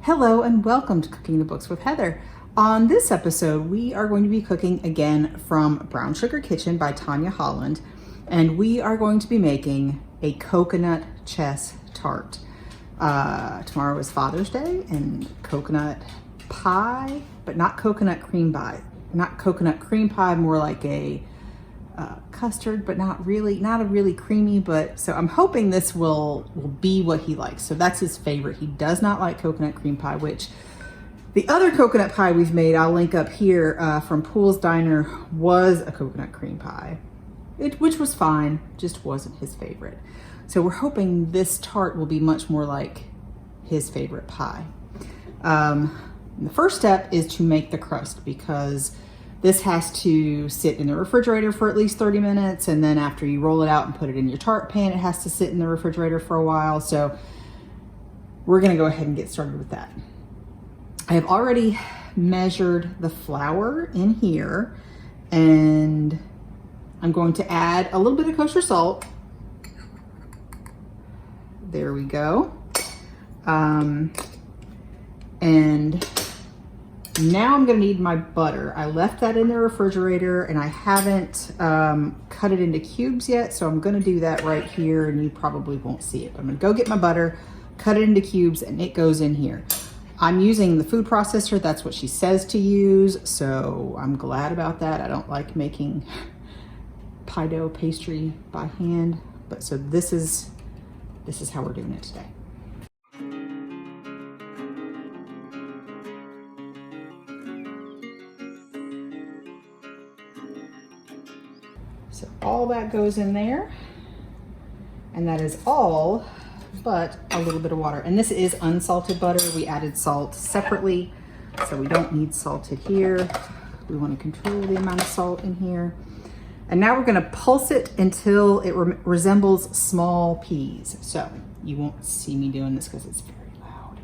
Hello and welcome to Cooking the Books with Heather. On this episode, we are going to be cooking again from Brown Sugar Kitchen by Tanya Holland, and we are going to be making a coconut chess tart. Tomorrow is Father's Day, and coconut pie, but not coconut cream pie. Not coconut cream pie, more like a custard, but not a really creamy, but so I'm hoping this will be what he likes. So that's his favorite. He does not like coconut cream pie, which the other coconut pie we've made, I'll link up here from Pool's Diner, was a coconut cream pie, which was fine, just wasn't his favorite. So we're hoping this tart will be much more like his favorite pie. The first step is to make the crust, because this has to sit in the refrigerator for at least 30 minutes. And then after you roll it out and put it in your tart pan, it has to sit in the refrigerator for a while. So we're gonna go ahead and get started with that. I have already measured the flour in here, and I'm going to add a little bit of kosher salt. There we go. And now I'm gonna need my butter. I left that in the refrigerator and I haven't cut it into cubes yet, so I'm gonna do that right here, and you probably won't see it. But I'm gonna go get my butter, cut it into cubes, and it goes in here. I'm using the food processor. That's what she says to use, so I'm glad about that. I don't like making pie dough pastry by hand, but so this is how we're doing it today. So all that goes in there, and that is all but a little bit of water. And this is unsalted butter. We added salt separately, so we don't need salted here. We want to control the amount of salt in here. And now we're going to pulse it until it resembles small peas. So you won't see me doing this because it's very loud.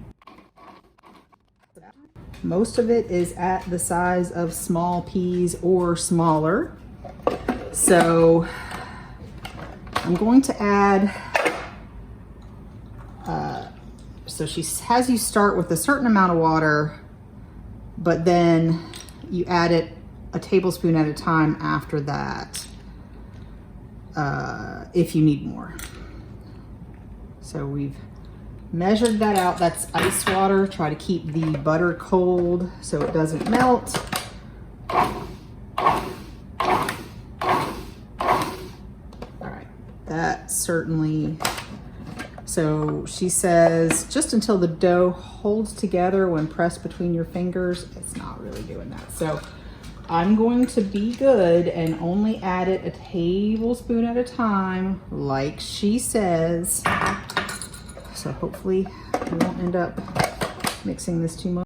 Most of it is at the size of small peas or smaller. So I'm going to add, so she has you start with a certain amount of water, but then you add it a tablespoon at a time after that, if you need more. So we've measured that out. That's ice water. Try to keep the butter cold so it doesn't melt. That certainly, so she says just until the dough holds together when pressed between your fingers. It's not really doing that. So I'm going to be good and only add it a tablespoon at a time, like she says. So hopefully we won't end up mixing this too much.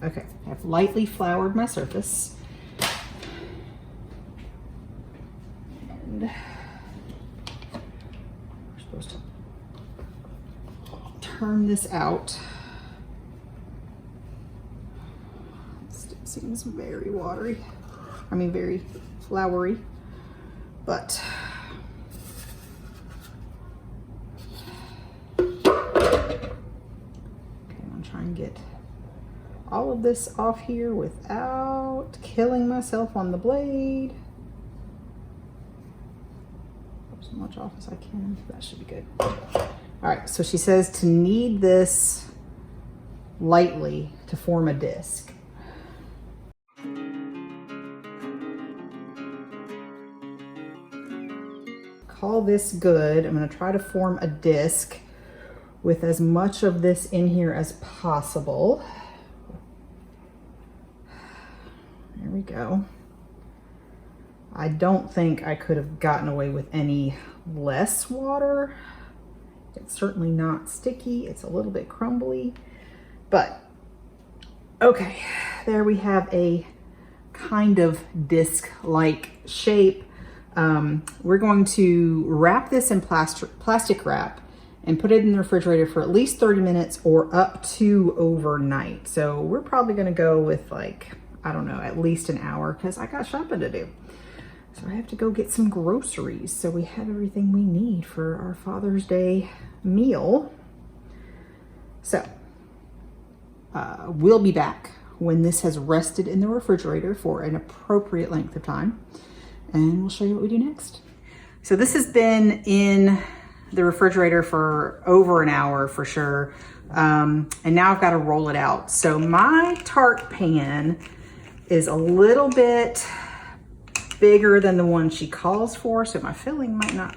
Okay, I've lightly floured my surface. And we're supposed to turn this out. It still seems very watery. I mean, very floury, but okay, I'm gonna try and get all of this off here without killing myself on the blade. As much off as I can. That should be good. All right, so she says to knead this lightly to form a disc. Call this good. I'm going to try to form a disc with as much of this in here as possible. There we go. I don't think I could have gotten away with any less water. It's certainly not sticky. It's a little bit crumbly, but okay. There we have a kind of disc-like shape. We're going to wrap this in plastic wrap and put it in the refrigerator for at least 30 minutes or up to overnight. So we're probably gonna go with like, I don't know, at least an hour because I got shopping to do. So I have to go get some groceries so we have everything we need for our Father's Day meal. So we'll be back when this has rested in the refrigerator for an appropriate length of time, and we'll show you what we do next. So this has been in the refrigerator for over an hour for sure. And now I've got to roll it out. So my Tart pan is a little bit bigger than the one she calls for. So my filling might not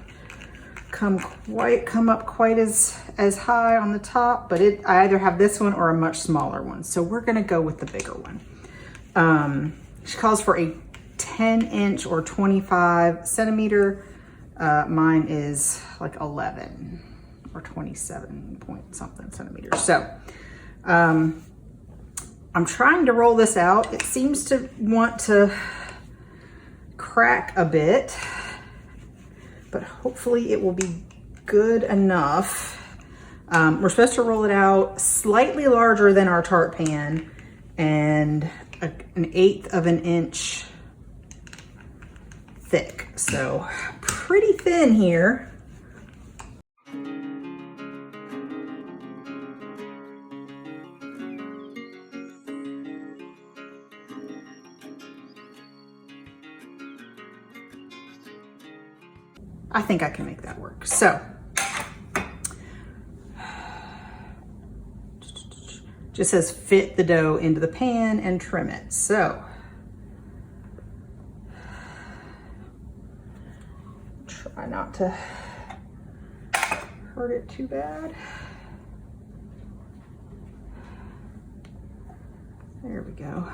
come up quite as high on the top, but I either have this one or a much smaller one. So we're gonna go with the bigger one. She calls for a 10-inch or 25 centimeter. Mine is like 11 or 27 point something centimeters. So I'm trying to roll this out. It seems to want to crack a bit, but hopefully it will be good enough. We're supposed to roll it out slightly larger than our Tart pan and an 1/8 of an inch thick. So pretty thin here. I think I can make that work. So just says fit the dough into the pan and trim it. So try not to hurt it too bad. There we go.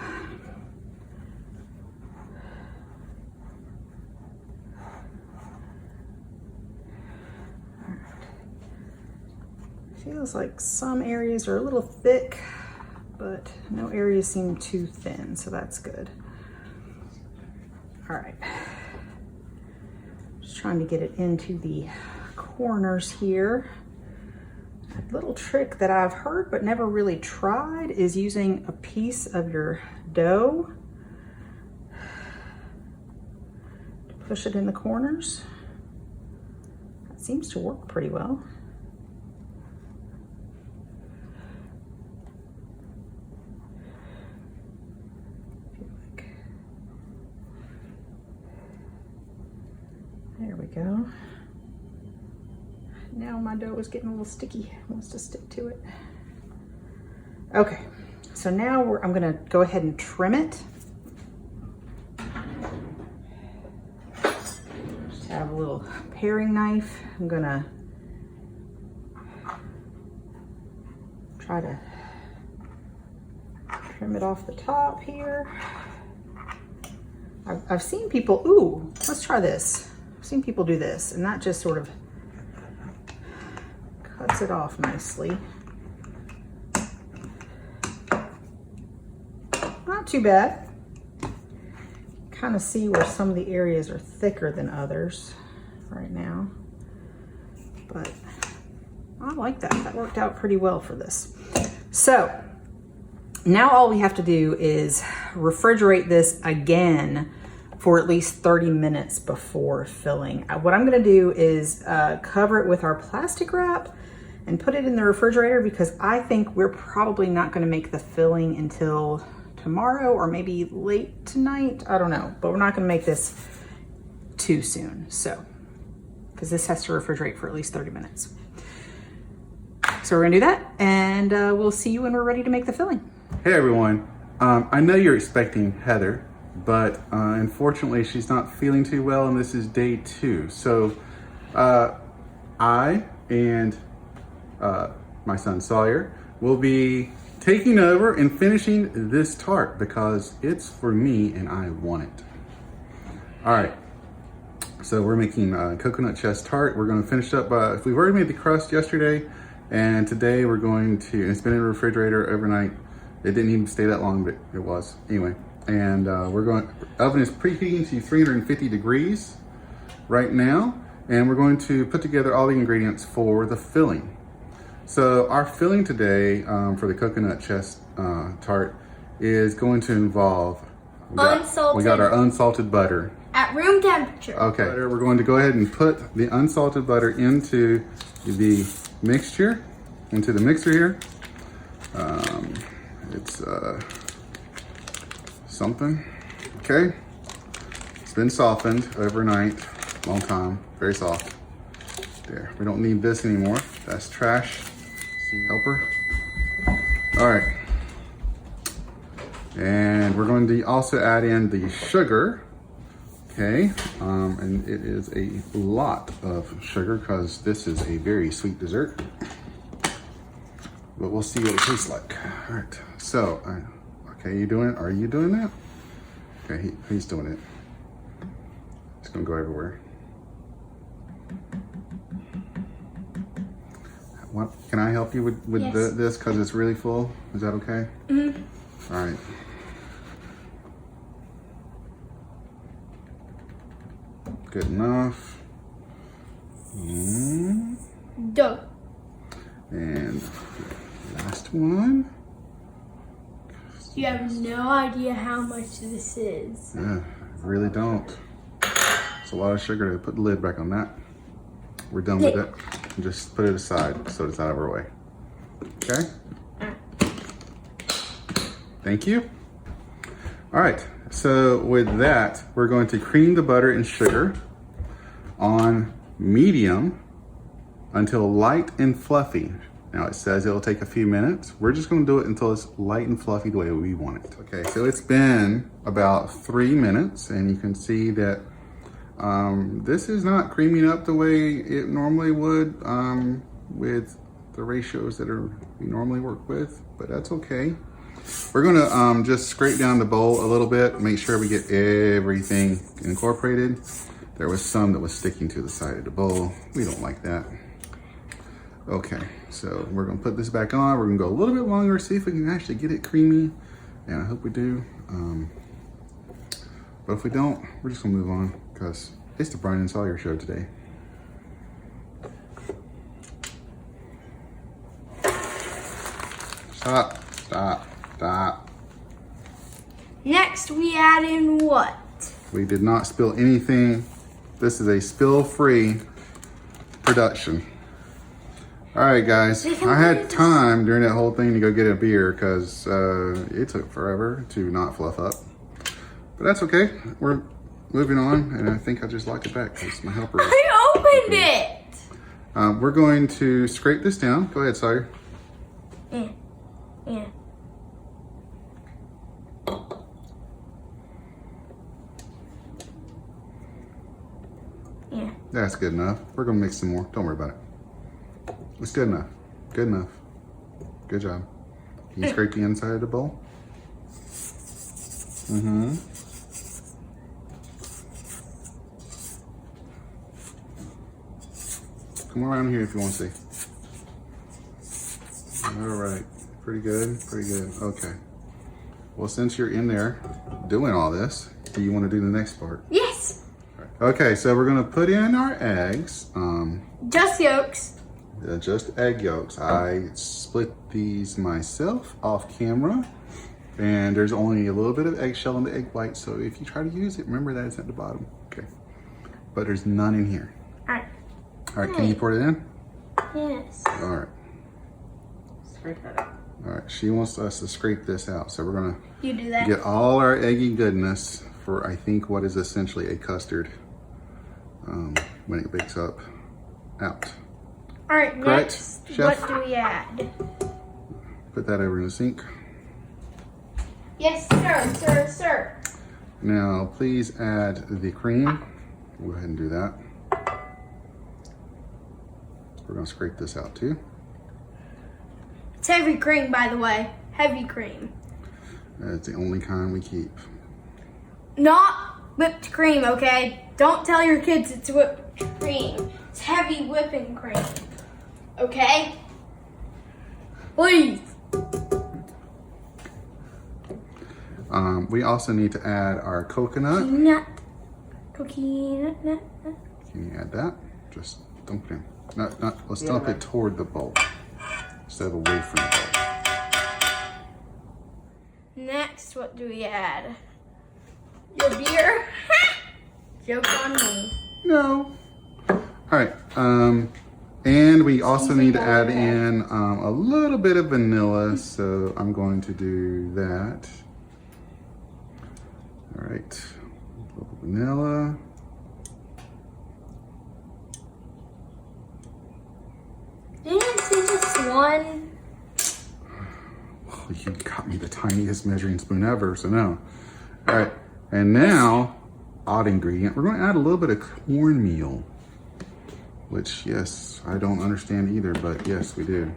Feels like some areas are a little thick, but no areas seem too thin, so that's good. All right. Just trying to get it into the corners here. A little trick that I've heard but never really tried is using a piece of your dough to push it in the corners. That seems to work pretty well. There we go. Now my dough is getting a little sticky. It wants to stick to it. Okay, so now I'm gonna go ahead and trim it. Just have a little paring knife. I'm gonna try to trim it off the top here. I've seen people, ooh, let's try this. I've seen people do this, and that just sort of cuts it off nicely. Not too bad. Kind of see where some of the areas are thicker than others right now, but I like that. That worked out pretty well for this. So now all we have to do is refrigerate this again for at least 30 minutes before filling. What I'm gonna do is cover it with our plastic wrap and put it in the refrigerator because I think we're probably not gonna make the filling until tomorrow or maybe late tonight. I don't know, but we're not gonna make this too soon. So, because this has to refrigerate for at least 30 minutes. So we're gonna do that and we'll see you when we're ready to make the filling. Hey everyone, I know you're expecting Heather, but unfortunately she's not feeling too well and this is day 2. So I and my son Sawyer will be taking over and finishing this tart because it's for me and I want it. All right, so we're making coconut chest tart. We're gonna finish up, we've already made the crust yesterday, and today we're going to, and it's been in the refrigerator overnight. It didn't even stay that long, but it was. Anyway, and oven is preheating to 350 degrees right now. and we're going to put together all the ingredients for the filling. So our filling today for the coconut chest tart is going to involve, we got our unsalted butter. At room temperature. Okay, we're going to go ahead and put the unsalted butter into the mixture, into the mixer here. It's something, okay. It's been softened overnight, long time, very soft. There, we don't need this anymore. That's trash. Helper. All right. And we're going to also add in the sugar. Okay, and it is a lot of sugar because this is a very sweet dessert. But we'll see what it tastes like. All right, so, okay, you doing it? Are you doing that? Okay, he's doing it. It's gonna go everywhere. What, can I help you with yes. this because it's really full? Is that okay? Mm-hmm. All right. Good enough. Done. And last one. You have no idea how much this is. Yeah, I really don't. It's a lot of sugar to put the lid back on that. We're done with it. And just put it aside so it's out of our way. Okay? Thank you. All right, so with that, we're going to cream the butter and sugar on medium until light and fluffy. Now it says it'll take a few minutes. We're just gonna do it until it's light and fluffy the way we want it. Okay, so it's been about 3 minutes and you can see that this is not creaming up the way it normally would with the ratios that we normally work with, but that's okay. We're gonna just scrape down the bowl a little bit, make sure we get everything incorporated. There was some that was sticking to the side of the bowl. We don't like that. Okay, so we're gonna put this back on. We're gonna go a little bit longer, see if we can actually get it creamy, and I hope we do. But if we don't, we're just gonna move on because it's the Brian and Sawyer show today. Stop, stop, stop. Next, we add in what? We did not spill anything. This is a spill-free production. All right, guys. I had time during that whole thing to go get a beer because it took forever to not fluff up. But that's okay. We're moving on, and I think I just locked it back because my helper. I opened it. We're going to scrape this down. Go ahead, Sawyer. Yeah. Yeah. That's good enough. We're gonna mix some more. Don't worry about it. It's good enough. Good enough. Good job. Can you scrape the inside of the bowl? Mm-hmm. Come around here if you want to see. All right. Pretty good. Pretty good. Okay. Well, since you're in there doing all this, do you want to do the next part? Yes. Okay, so we're gonna put in our eggs. Just yolks. Just egg yolks. I split these myself off camera, and there's only a little bit of eggshell in the egg white, so if you try to use it, remember that it's at the bottom. Okay, but there's none in here. All right. All right, can you pour it in? Yes. All right. Scrape that out. All right, she wants us to scrape this out, so we're gonna You do that. get all our eggy goodness for I think what is essentially a custard when it bakes up out. All right, Correct, next, Chef? what do we add? Put that over in the sink. Yes, sir. Now, please add the cream. We'll go ahead and do that. We're gonna scrape this out too. It's heavy cream, by the way. Heavy cream. That's the only kind we keep. Not whipped cream, okay? Don't tell your kids it's whipped cream. It's heavy whipping cream. Okay? Please. We also need to add our coconut. Coconut. Can you add that? Just dump it in. Let's dump it toward the bowl instead of away from the bowl. Next, what do we add? Your beer? Joke on me. No. All right. And we also need to add in a little bit of vanilla, so I'm going to do that. All right. A little vanilla. Didn't it say just one? Oh, you got me the tiniest measuring spoon ever, so no. All right. And now, odd ingredient, we're going to add a little bit of cornmeal. Which, yes, I don't understand either, but yes, we do.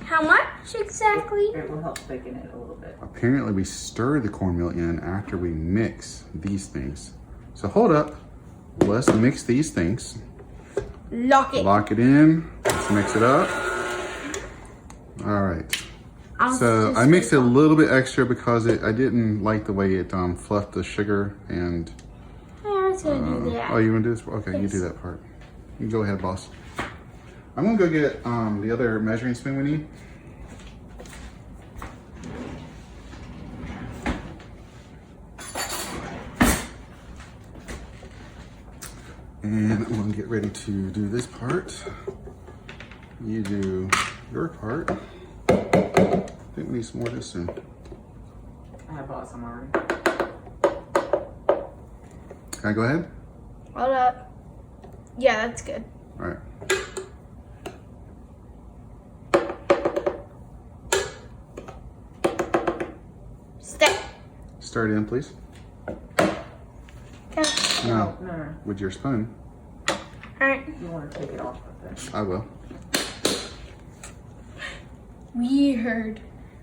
How much exactly? It will help thicken it a little bit. Apparently, we stir the cornmeal in after we mix these things. So hold up. Let's mix these things. Lock it. Lock it in. Let's mix it up. All right. So I mixed it a little bit extra because I didn't like the way it fluffed the sugar and... I was going to do that. Oh, you want to do this? Okay, you do that part. You go ahead, boss. I'm gonna go get the other measuring spoon we need. And I'm gonna get ready to do this part. You do your part. I think we need some more of this soon. I bought some already. Can I go ahead? Hold up. Yeah, that's good. All right. Step. Stir it in, please. Okay. No, No. with your spoon. All right. You want to take it off with it. I will. Weird.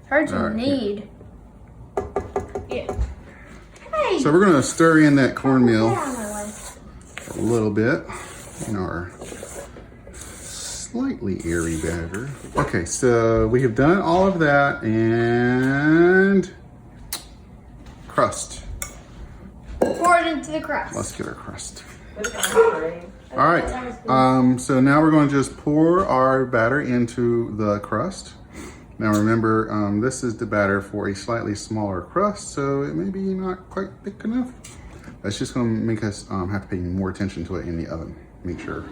Hard to All right, knead. Yeah. Hey. So we're gonna stir in that cornmeal Get out of my way. a little bit in our slightly airy batter. Okay, so we have done all of that, and crust. Pour it into the crust. Let's get our crust. Put it on the tray. All right, so now we're going to just pour our batter into the crust. Now remember, this is the batter for a slightly smaller crust, so it may be not quite thick enough. That's just going to make us have to pay more attention to it in the oven. Make sure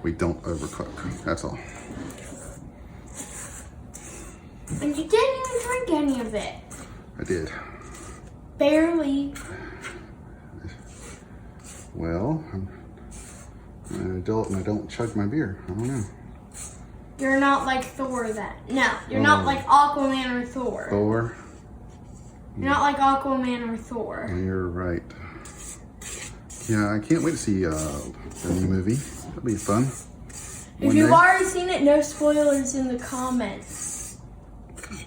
we don't overcook, that's all. And you didn't even drink any of it. I did. Barely. Well, I'm an adult and I don't chug my beer. I don't know. You're not like Thor then. No, you're not like Aquaman or Thor. Thor? You're not like Aquaman or Thor. You're right. Yeah, I can't wait to see the new movie. That'll be fun. If you've already seen it, no spoilers in the comments.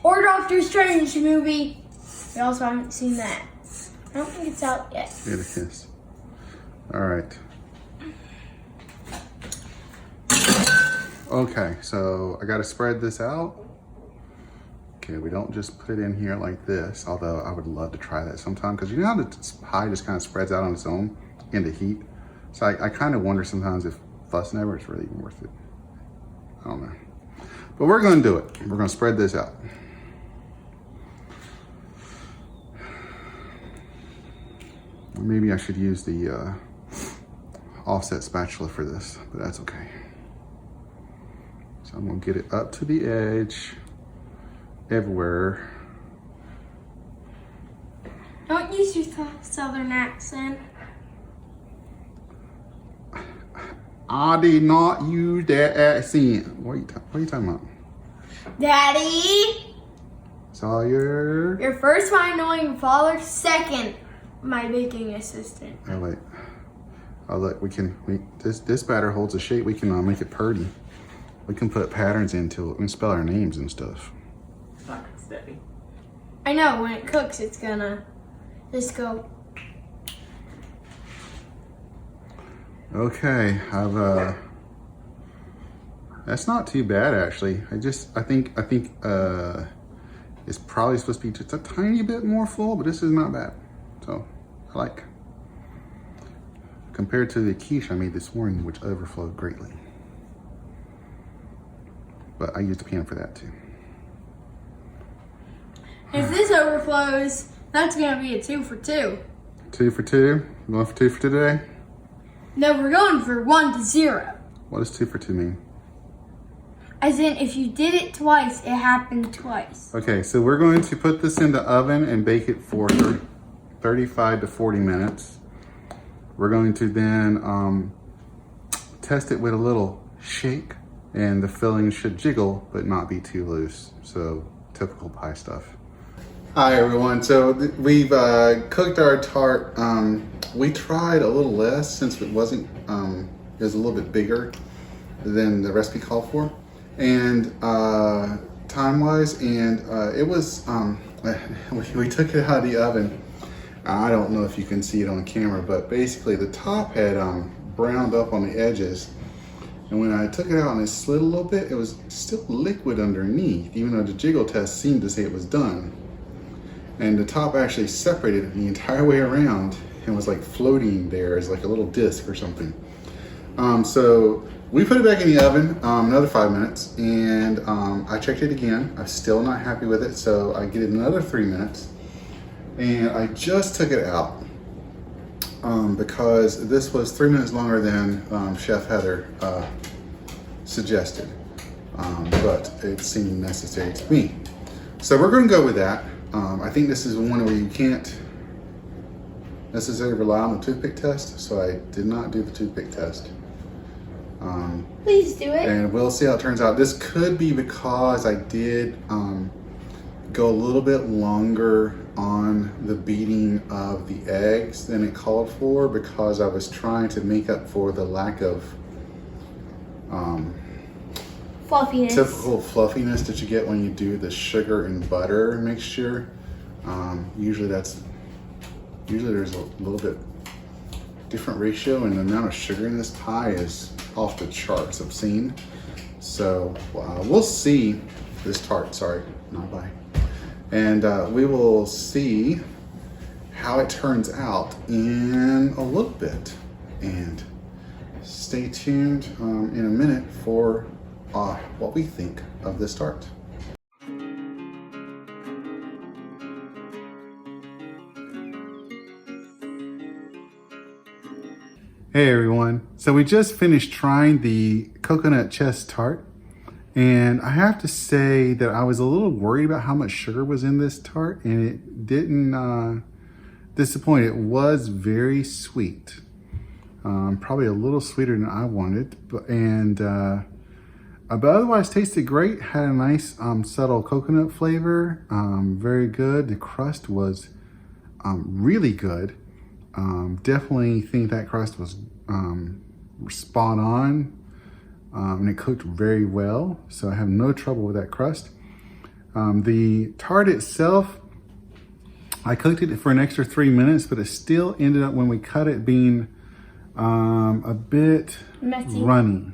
Or Doctor Strange movie. We also haven't seen that. I don't think it's out yet. It is. All right. Okay, so I got to spread this out. Okay, we don't just put it in here like this, although I would love to try that sometime, because you know how the pie just kind of spreads out on its own in the heat? So I kind of wonder sometimes if fussing over it's really even worth it. I don't know. But we're going to do it. We're going to spread this out. Maybe I should use the offset spatula for this, but that's okay. So I'm gonna get it up to the edge, everywhere. Don't use your southern accent. I did not use that accent. What are you talking about? Daddy! Sawyer? You're first my annoying father, second my baking assistant. Oh wait. Oh look, this batter holds a shape. We can make it pretty. We can put patterns into it. We can spell our names and stuff. It's not gonna steady. I know, when it cooks, it's gonna just go. Okay, that's not too bad actually. I think it's probably supposed to be just a tiny bit more full, but this is not bad. So I like. compared to the quiche I made this morning, which overflowed greatly. But I used a pan for that too. If this overflows, that's gonna be a 2 for 2. 2 for 2? Going for 2 for 2 today? No, we're going for 1 to 0. What does 2 for 2 mean? As in, if you did it twice, it happened twice. Okay, so we're going to put this in the oven and bake it for 35 to 40 minutes. We're going to then test it with a little shake, and the filling should jiggle but not be too loose. So typical pie stuff. Hi everyone, so we've cooked our tart. We tried a little less since it wasn't, it was a little bit bigger than the recipe called for. And time-wise, and it was, we took it out of the oven. I don't know if you can see it on camera, but basically the top had browned up on the edges. And when I took it out and it slid a little bit, it was still liquid underneath, even though the jiggle test seemed to say it was done. And the top actually separated the entire way around and was like floating there as like a little disc or something. So we put it back in the oven another 5 minutes, and I checked it again. I'm still not happy with it, so I get it another 3 minutes. And I just took it out because this was 3 minutes longer than Chef Heather suggested, but it seemed necessary to me. So we're going to go with that. I think this is one where you can't necessarily rely on the toothpick test, so I did not do the toothpick test. Please do it. And we'll see how it turns out. This could be because I did go a little bit longer on the beating of the eggs than it called for, because I was trying to make up for the lack of Fluffiness. typical fluffiness that you get when you do the sugar and butter mixture. Usually there's a little bit different ratio, and the amount of sugar in this pie is off the charts, obscene. So we'll see this tart, sorry, not pie. And we will see how it turns out in a little bit. And stay tuned in a minute for what we think of this tart. Hey everyone, so we just finished trying the coconut chess tart, and I have to say that I was a little worried about how much sugar was in this tart, and it didn't disappoint. It was very sweet, probably a little sweeter than I wanted, but otherwise tasted great. Had a nice subtle coconut flavor, very good. The crust was really good. Definitely think that crust was spot on, and it cooked very well, so I have no trouble with that crust. The tart itself, I cooked it for an extra 3 minutes, but it still ended up, when we cut it, being a bit messy, runny.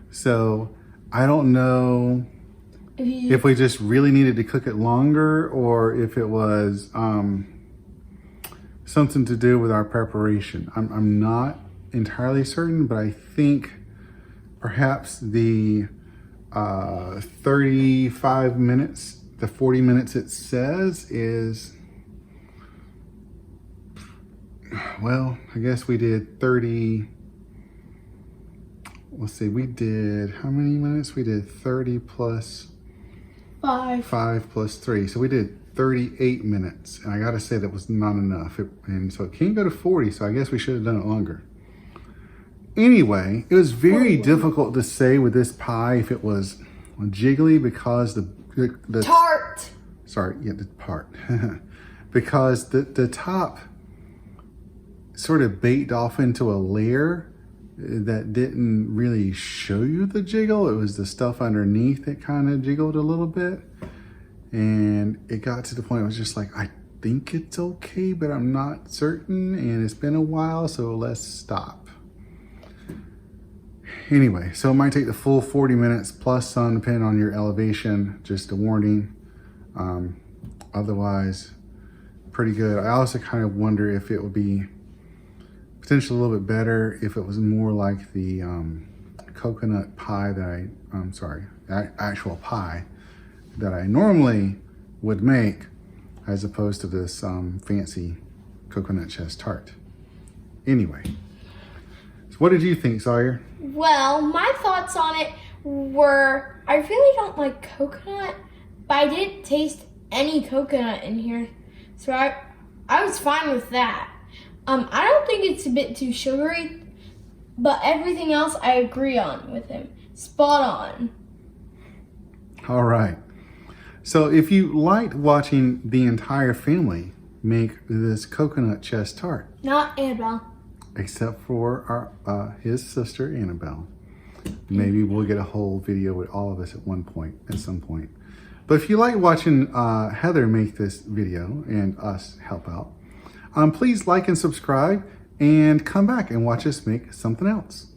So I don't know if we just really needed to cook it longer, or if it was something to do with our preparation. I'm not entirely certain, but I think perhaps the 35 minutes, the 40 minutes it says is, well, I guess we did 30, let's see, we did, how many minutes? We did 30 plus 5 plus 3. So we did 38 minutes, and I gotta say that was not enough. And so it can't go to 40, so I guess we should have done it longer. Anyway, it was very difficult to say with this pie if it was jiggly, because the tart. Sorry, yeah, the part. Because the top sort of baked off into a layer that didn't really show you the jiggle. It was the stuff underneath that kind of jiggled a little bit. And it got to the point I was just like, I think it's okay, but I'm not certain, and it's been a while, so let's stop. Anyway, so it might take the full 40 minutes plus some, depending on your elevation, just a warning. Otherwise, pretty good. I also kind of wonder if it would be potentially a little bit better if it was more like the coconut pie that actual pie that I normally would make, as opposed to this fancy coconut chest tart. Anyway, so what did you think, Sawyer? Well, my thoughts on it were, I really don't like coconut, but I didn't taste any coconut in here. So I was fine with that. I don't think it's a bit too sugary, but everything else I agree on with him. Spot on. All right. So if you liked watching the entire family make this coconut chest tart, Not Annabelle. except for his sister Annabelle, maybe we'll get a whole video with all of us at some point. But if you like watching Heather make this video and us help out, please like and subscribe and come back and watch us make something else.